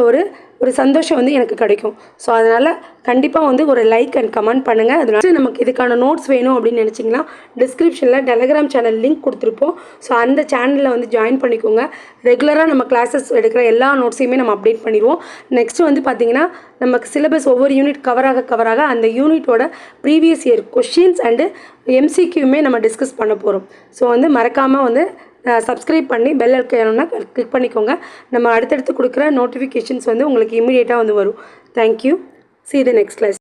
ஒரு சந்தோஷம் வந்து எனக்கு கிடைக்கும். ஸோ அதனால் கண்டிப்பாக வந்து ஒரு லைக் அண்ட் கமெண்ட் பண்ணுங்கள். அதனால நமக்கு இதுக்கான நோட்ஸ் வேணும் அப்படின்னு நினச்சிங்கன்னா டிஸ்கிரிப்ஷனில் டெலகிராம் சேனல் லிங்க் கொடுத்துருப்போம். ஸோ அந்த சேனலில் வந்து ஜாயின் பண்ணிக்கோங்க. ரெகுலராக நம்ம கிளாஸஸ் எடுக்கிற எல்லா நோட்ஸையுமே நம்ம அப்டேட் பண்ணிடுவோம். நெக்ஸ்ட்டு வந்து பார்த்திங்கன்னா நமக்கு சிலபஸ் ஒவ்வொரு யூனிட் கவராக அந்த யூனிட்டோட ப்ரீவியஸ் இயர் கொஷின்ஸ் அண்டு MCQமே நம்ம டிஸ்கஸ் பண்ண போகிறோம். ஸோ வந்து மறக்காமல் வந்து சப்ஸ்கிரைப் பண்ணி பெல் ஐக்கானை கிளிக் பண்ணிக்கோங்க. நம்ம அடுத்தடுத்து கொடுக்குற நோட்டிஃபிகேஷன்ஸ் வந்து உங்களுக்கு இமீடியட்டாக வந்து வரும். Thank you. See you the next class.